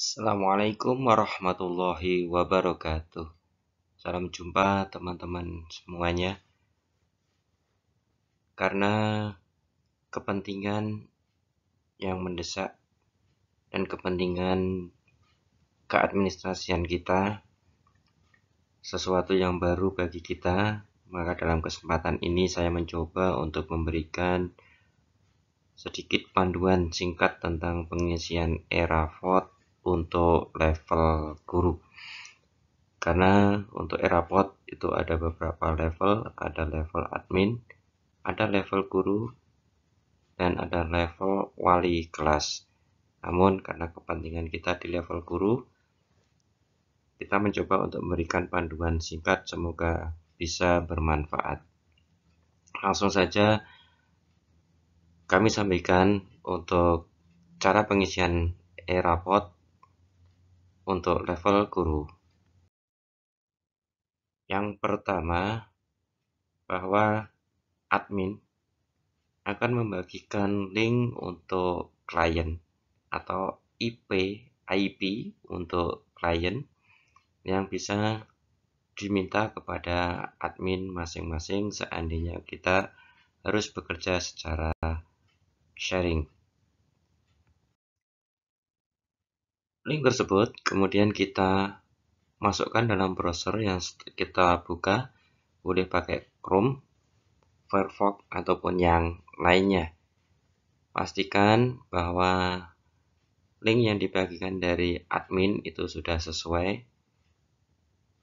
Assalamualaikum warahmatullahi wabarakatuh. Salam jumpa teman-teman semuanya. Karena kepentingan yang mendesak dan kepentingan keadministrasian kita, sesuatu yang baru bagi kita, maka dalam kesempatan ini saya mencoba untuk memberikan sedikit panduan singkat tentang pengisian e-rapot untuk level guru. Karena untuk e-rapot itu ada beberapa level, ada level admin, ada level guru, dan ada level wali kelas. Namun karena kepentingan kita di level guru, kita mencoba untuk memberikan panduan singkat, semoga bisa bermanfaat. Langsung saja kami sampaikan untuk cara pengisian e-rapot untuk level guru. Yang pertama, bahwa admin akan membagikan link untuk klien atau IP untuk klien yang bisa diminta kepada admin masing-masing seandainya kita harus bekerja secara sharing. Link tersebut kemudian kita masukkan dalam browser yang kita buka, boleh pakai Chrome, Firefox, ataupun yang lainnya. Pastikan bahwa link yang dibagikan dari admin itu sudah sesuai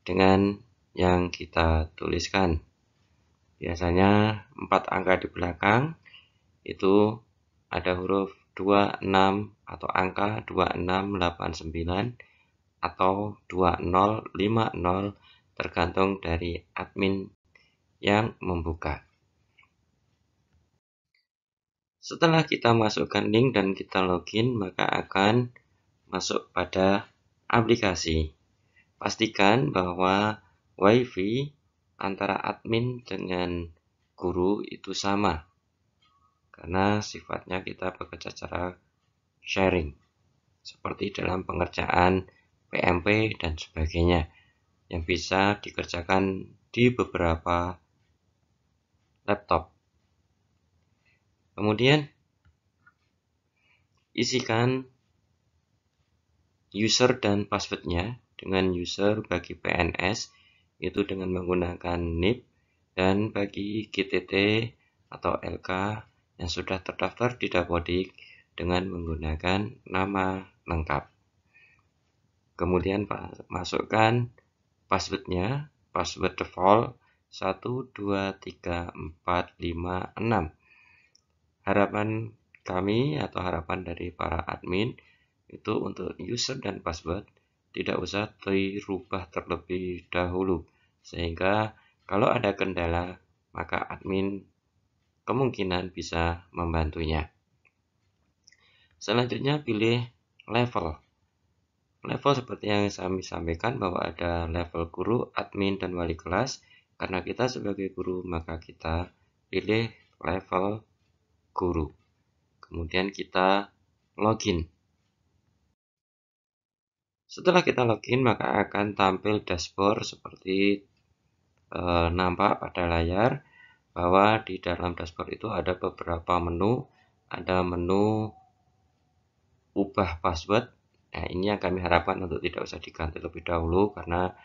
dengan yang kita tuliskan. Biasanya 4 angka di belakang itu ada huruf 26 atau angka 2689 atau 2050 tergantung dari admin yang membuka. Setelah kita masukkan link dan kita login, maka akan masuk pada aplikasi. Pastikan bahwa WiFi antara admin dengan guru itu sama, karena sifatnya kita bekerja secara sharing, seperti dalam pengerjaan PMP dan sebagainya, yang bisa dikerjakan di beberapa laptop. Kemudian isikan user dan passwordnya. Dengan user bagi PNS itu dengan menggunakan NIP, dan bagi GTT atau LK yang sudah terdaftar di Dapodik dengan menggunakan nama lengkap. Kemudian masukkan passwordnya, password default 123456. Harapan kami atau harapan dari para admin itu untuk user dan password tidak usah dirubah terlebih dahulu, sehingga kalau ada kendala maka admin kemungkinan bisa membantunya. Selanjutnya pilih level. Level seperti yang kami sampaikan bahwa ada level guru, admin, dan wali kelas. Karena kita sebagai guru maka kita pilih level guru. Kemudian kita login. Setelah kita login maka akan tampil dashboard seperti nampak pada layar, bahwa di dalam dashboard itu ada beberapa menu. Ada menu ubah password. Nah, ini yang kami harapkan untuk tidak usah diganti lebih dahulu karena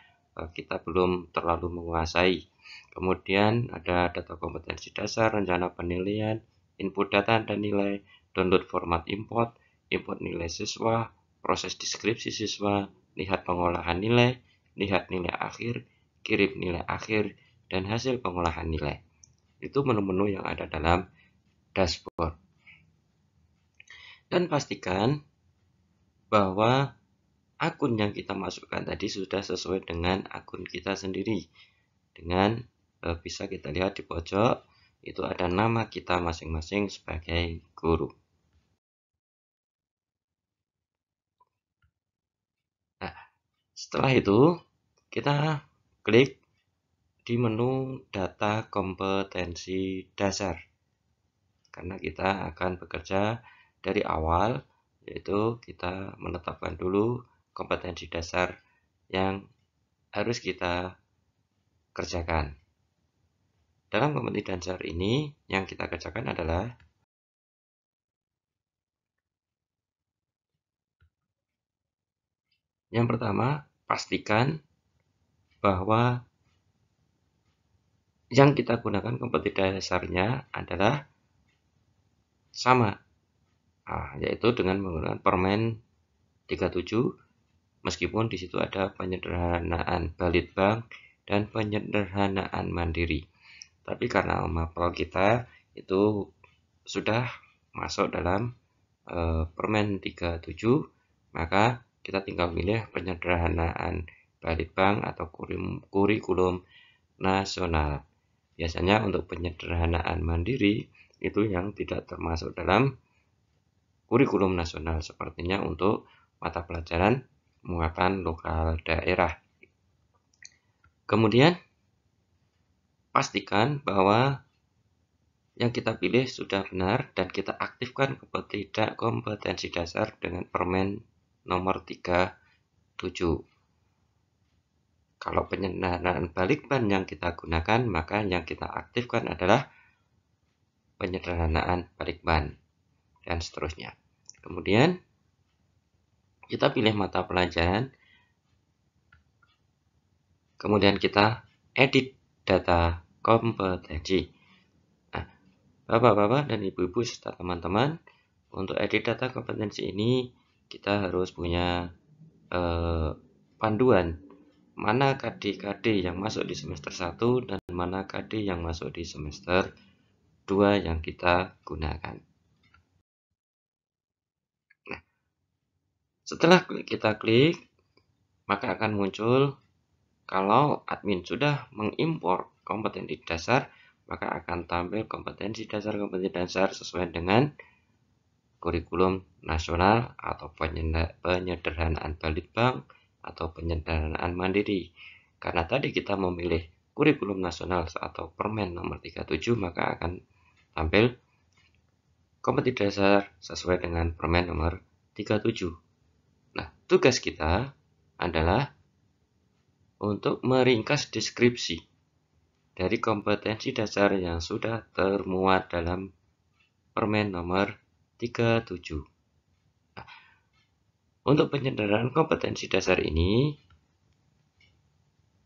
kita belum terlalu menguasai. Kemudian ada data kompetensi dasar, rencana penilaian, input data dan nilai, download format import, input nilai siswa, proses deskripsi siswa, lihat pengolahan nilai, lihat nilai akhir, kirim nilai akhir, dan hasil pengolahan nilai. Itu menu-menu yang ada dalam dashboard. Dan pastikan bahwa akun yang kita masukkan tadi sudah sesuai dengan akun kita sendiri. Dengan bisa kita lihat di pojok itu ada nama kita masing-masing sebagai guru. Nah, setelah itu kita klik di menu data kompetensi dasar, karena kita akan bekerja dari awal yaitu kita menetapkan dulu kompetensi dasar yang harus kita kerjakan. Dalam kompetensi dasar ini, yang kita kerjakan adalah yang pertama, pastikan bahwa yang kita gunakan kompetensi dasarnya adalah sama, yaitu dengan menggunakan permen 37, meskipun di situ ada penyederhanaan Balitbank dan penyederhanaan Mandiri. Tapi karena mapel kita itu sudah masuk dalam permen 37, maka kita tinggal pilih penyederhanaan Balitbank atau kurikulum nasional. Biasanya untuk penyederhanaan Mandiri itu yang tidak termasuk dalam kurikulum nasional, sepertinya untuk mata pelajaran muatan lokal daerah. Kemudian pastikan bahwa yang kita pilih sudah benar dan kita aktifkan kompetensi dasar dengan permen nomor 37. Kalau penyederhanaan Balitbank yang kita gunakan, maka yang kita aktifkan adalah penyederhanaan Balitbank dan seterusnya. Kemudian kita pilih mata pelajaran, kemudian kita edit data kompetensi. Nah, Bapak-bapak dan Ibu-ibu serta teman-teman, untuk edit data kompetensi ini kita harus punya panduan mana KD-KD yang masuk di semester 1 dan mana KD yang masuk di semester 2 yang kita gunakan. Nah, setelah kita klik, maka akan muncul kalau admin sudah mengimpor kompetensi dasar, maka akan tampil kompetensi dasar sesuai dengan kurikulum nasional atau penyederhanaan Balitbank atau penyederhanaan Mandiri. Karena tadi kita memilih kurikulum nasional atau permen nomor 37, maka akan tampil kompetensi dasar sesuai dengan permen nomor 37. Nah, tugas kita adalah untuk meringkas deskripsi dari kompetensi dasar yang sudah termuat dalam permen nomor 37. Nah, untuk penyederhanaan kompetensi dasar ini,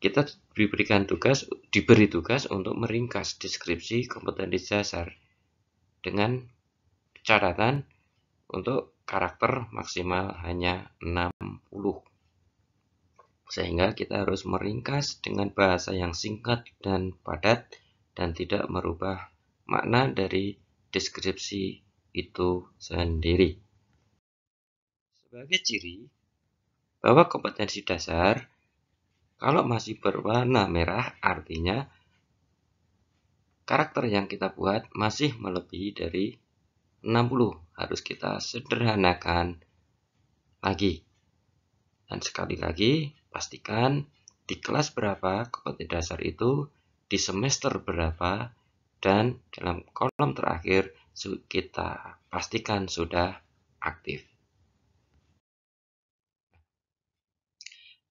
kita diberi tugas untuk meringkas deskripsi kompetensi dasar dengan catatan untuk karakter maksimal hanya 60. Sehingga kita harus meringkas dengan bahasa yang singkat dan padat dan tidak merubah makna dari deskripsi itu sendiri. Sebagai ciri bahwa kompetensi dasar kalau masih berwarna merah artinya karakter yang kita buat masih melebihi dari 60. Harus kita sederhanakan lagi. Dan sekali lagi, pastikan di kelas berapa kompetensi dasar itu, di semester berapa, dan dalam kolom terakhir kita pastikan sudah aktif.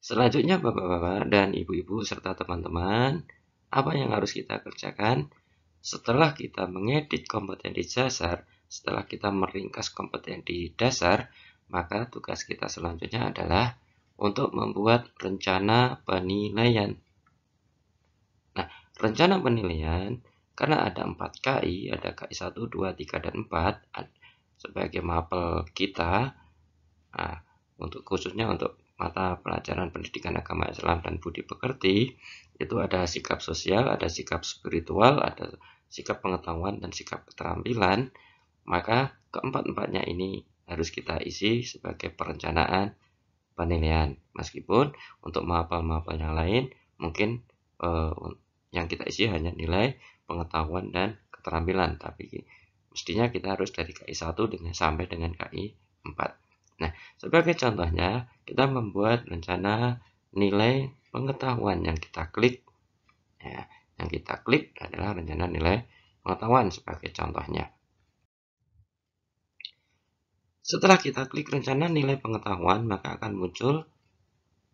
Selanjutnya Bapak-bapak dan Ibu-ibu serta teman-teman, apa yang harus kita kerjakan? Setelah kita mengedit kompetensi dasar, setelah kita meringkas kompetensi dasar, maka tugas kita selanjutnya adalah untuk membuat rencana penilaian. Nah, rencana penilaian, karena ada 4 KI, ada KI 1, 2, 3, dan 4, sebagai mapel kita, khususnya untuk mata pelajaran pendidikan agama Islam dan budi pekerti, itu ada sikap sosial, ada sikap spiritual, ada sikap pengetahuan, dan sikap keterampilan. Maka keempat-empatnya ini harus kita isi sebagai perencanaan penilaian. Meskipun untuk mapel-mapel yang lain mungkin yang kita isi hanya nilai pengetahuan dan keterampilan, tapi mestinya kita harus dari KI 1 sampai dengan KI 4. Nah, sebagai contohnya, kita membuat rencana nilai pengetahuan yang kita klik. Ya, yang kita klik adalah rencana nilai pengetahuan sebagai contohnya. Setelah kita klik rencana nilai pengetahuan, maka akan muncul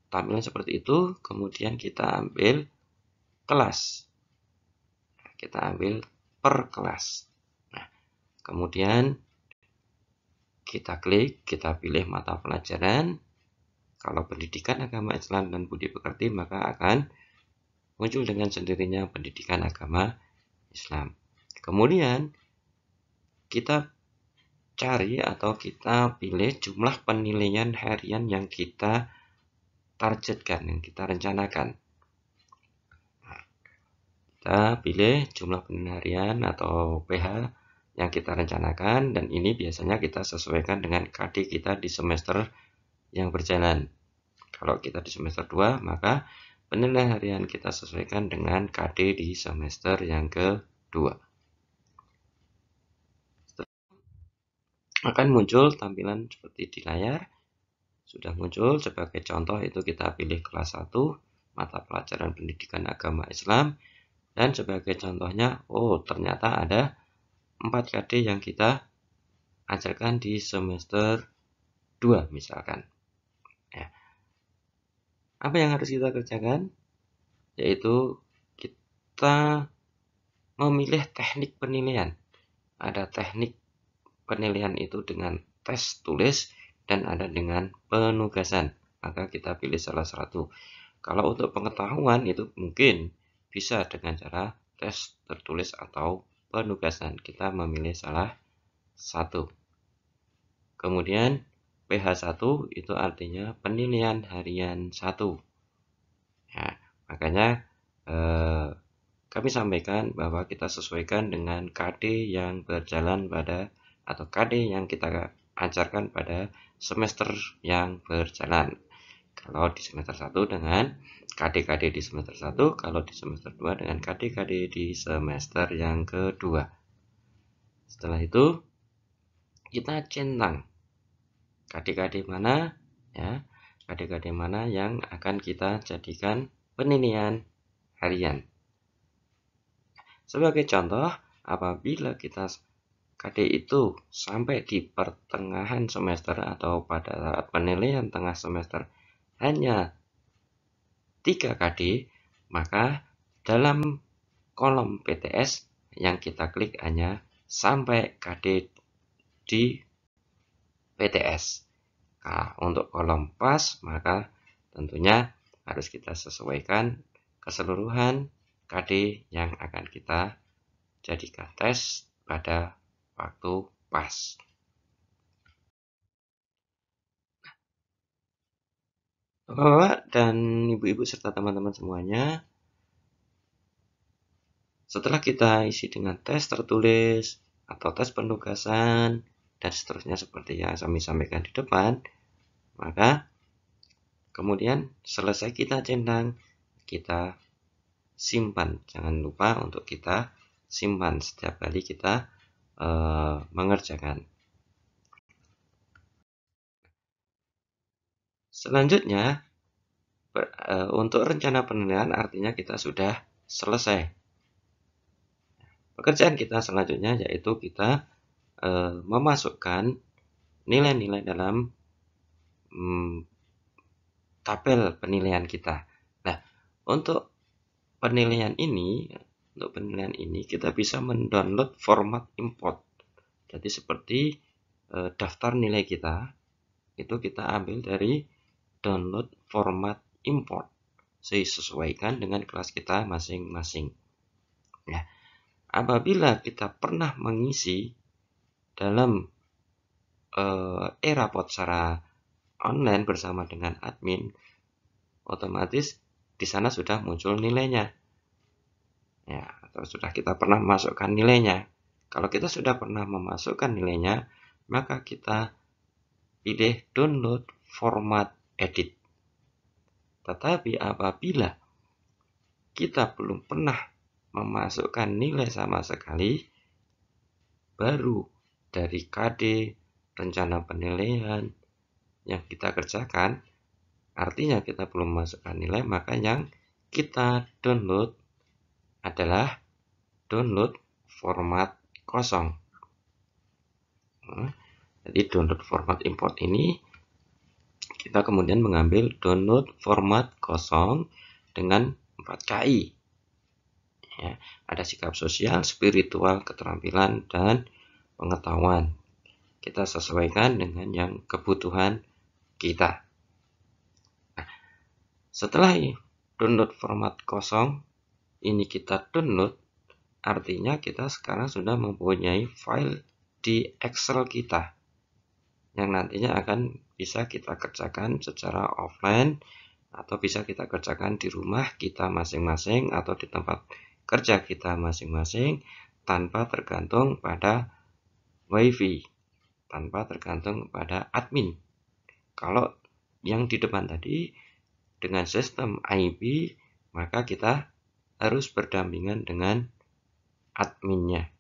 tampilan seperti itu. Kemudian kita ambil kelas. Kita ambil per kelas. Nah, kemudian kita klik, kita pilih mata pelajaran. Kalau pendidikan agama Islam dan budi pekerti, maka akan muncul dengan sendirinya pendidikan agama Islam. Kemudian kita cari atau kita pilih jumlah penilaian harian yang kita targetkan, yang kita rencanakan. Nah, kita pilih jumlah penilaian harian atau PH yang kita rencanakan, dan ini biasanya kita sesuaikan dengan KD kita di semester yang berjalan. Kalau kita di semester 2, maka penilaian harian kita sesuaikan dengan KD di semester yang kedua. Akan muncul tampilan seperti di layar. Sudah muncul. Sebagai contoh itu kita pilih kelas 1 mata pelajaran pendidikan agama Islam, dan sebagai contohnya, ternyata ada 4 KD yang kita ajarkan di semester 2 misalkan. Ya. Apa yang harus kita kerjakan? Yaitu kita memilih teknik penilaian. Ada teknik penilaian itu dengan tes tulis dan ada dengan penugasan. Maka kita pilih salah satu. Kalau untuk pengetahuan itu mungkin bisa dengan cara tes tertulis atau penugasan. Kita memilih salah satu. Kemudian PH1 itu artinya penilaian harian 1. Ya, makanya kami sampaikan bahwa kita sesuaikan dengan KD yang berjalan pada atau KD yang kita ajarkan pada semester yang berjalan. Kalau di semester 1 dengan KD-KD di semester 1, kalau di semester 2 dengan KD-KD di semester yang kedua. Setelah itu kita centang KD-KD mana ya, KD-KD mana yang akan kita jadikan penilaian harian. Sebagai contoh, apabila kita KD itu sampai di pertengahan semester atau pada saat penilaian tengah semester hanya 3 KD, maka dalam kolom PTS yang kita klik hanya sampai KD di PTS. Nah, untuk kolom pas, maka tentunya harus kita sesuaikan keseluruhan KD yang akan kita jadikan tes pada waktu pas. Bapak dan ibu-ibu serta teman-teman semuanya, setelah kita isi dengan tes tertulis atau tes penugasan dan seterusnya seperti yang kami sampaikan di depan, maka kemudian selesai kita centang, kita simpan. Jangan lupa untuk kita simpan setiap kali kita mengerjakan. Selanjutnya, untuk rencana penilaian artinya kita sudah selesai. Pekerjaan kita selanjutnya yaitu kita memasukkan nilai-nilai dalam tabel penilaian kita. Nah, untuk penilaian ini kita bisa mendownload format import. Jadi seperti daftar nilai kita, itu kita ambil dari download format import, sesuaikan dengan kelas kita masing-masing. Ya, apabila kita pernah mengisi dalam ERAPOD secara online bersama dengan admin, otomatis di sana sudah muncul nilainya. Ya, atau sudah kita pernah memasukkan nilainya. Kalau kita sudah pernah memasukkan nilainya, maka kita pilih download format edit. Tetapi apabila kita belum pernah memasukkan nilai sama sekali, baru dari KD rencana penilaian yang kita kerjakan, artinya kita belum memasukkan nilai, maka yang kita download adalah download format kosong. Jadi download format import ini kita kemudian mengambil download format kosong dengan 4 KI. Ya, ada sikap sosial, spiritual, keterampilan, dan pengetahuan. Kita sesuaikan dengan yang kebutuhan kita. Nah, setelah download format kosong ini kita download, artinya kita sekarang sudah mempunyai file di Excel kita yang nantinya akan bisa kita kerjakan secara offline atau bisa kita kerjakan di rumah kita masing-masing atau di tempat kerja kita masing-masing tanpa tergantung pada WiFi, tanpa tergantung pada admin. Kalau yang di depan tadi dengan sistem IP, maka kita harus berdampingan dengan adminnya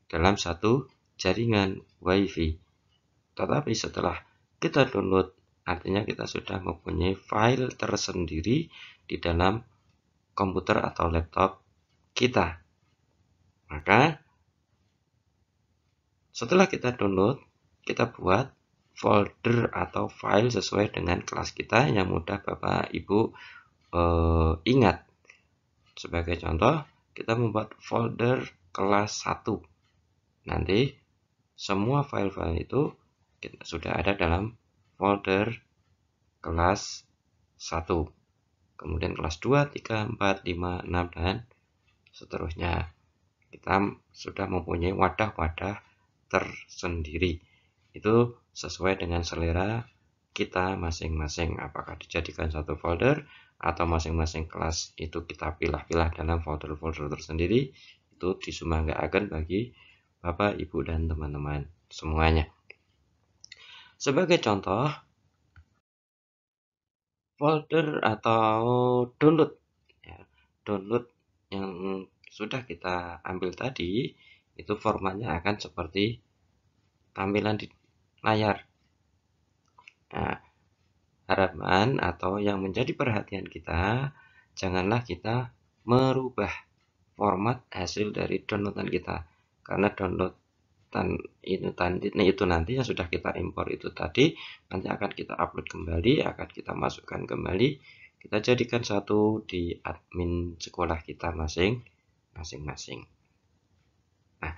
dalam satu jaringan WiFi. Tetapi setelah kita download, artinya kita sudah mempunyai file tersendiri di dalam komputer atau laptop kita. Maka setelah kita download, kita buat folder atau file sesuai dengan kelas kita yang mudah Bapak Ibu ingat. Sebagai contoh, kita membuat folder kelas 1. Nanti semua file-file itu sudah ada dalam folder kelas 1. Kemudian kelas 2, 3, 4, 5, 6, dan seterusnya. Kita sudah mempunyai wadah-wadah tersendiri. Itu sesuai dengan selera kita masing-masing. Apakah dijadikan satu folder atau masing-masing kelas itu kita pilah-pilah dalam folder-folder tersendiri. Itu disumanggakan bagi Bapak, Ibu, dan teman-teman semuanya. Sebagai contoh, folder atau download, download yang sudah kita ambil tadi, itu formatnya akan seperti tampilan di layar. Nah, harapan atau yang menjadi perhatian kita, janganlah kita merubah format hasil dari downloadan kita, karena download itu nanti yang sudah kita impor itu tadi nanti akan kita upload kembali, akan kita masukkan kembali, kita jadikan satu di admin sekolah kita masing-masing. Nah,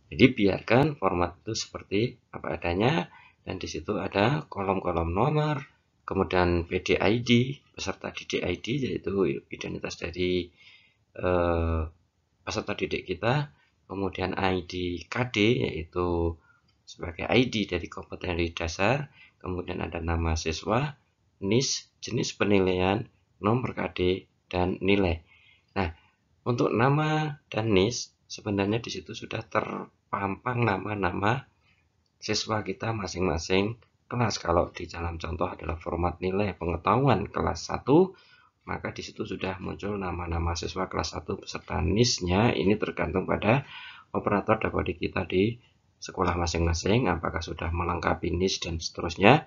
jadi biarkan format itu seperti apa adanya, dan di situ ada kolom-kolom nomor, kemudian PDID, peserta didik ID, yaitu identitas dari peserta didik kita, kemudian ID KD, yaitu sebagai ID dari kompetensi dasar, kemudian ada nama siswa, NIS, jenis penilaian, nomor KD, dan nilai. Nah, untuk nama dan NIS, sebenarnya di situ sudah terpampang nama-nama siswa kita masing-masing kelas. Kalau di dalam contoh adalah format nilai pengetahuan kelas 1, maka di situ sudah muncul nama-nama siswa kelas 1 beserta NIS-nya. Ini tergantung pada operator dapodik kita di sekolah masing-masing, apakah sudah melengkapi NIS dan seterusnya.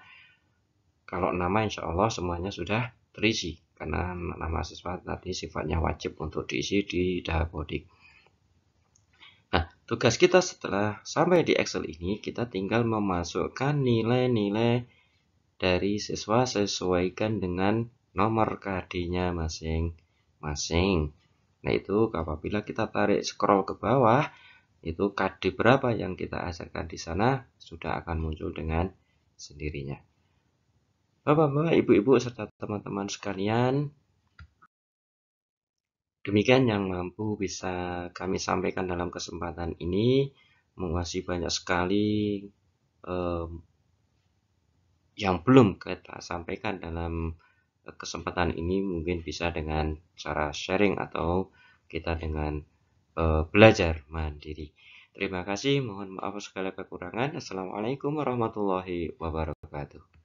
Kalau nama insya Allah semuanya sudah terisi, karena nama siswa tadi sifatnya wajib untuk diisi di dapodik. Nah, tugas kita setelah sampai di Excel ini, kita tinggal memasukkan nilai-nilai dari siswa sesuaikan dengan nomor KD-nya masing-masing. Nah, itu apabila kita tarik scroll ke bawah, itu KD berapa yang kita ajarkan di sana sudah akan muncul dengan sendirinya. Bapak-bapak, ibu-ibu, serta teman-teman sekalian, demikian yang mampu bisa kami sampaikan dalam kesempatan ini. Masih banyak sekali yang belum kita sampaikan dalam kesempatan ini, mungkin bisa dengan cara sharing atau kita dengan belajar mandiri. Terima kasih, mohon maaf segala kekurangan. Assalamualaikum warahmatullahi wabarakatuh.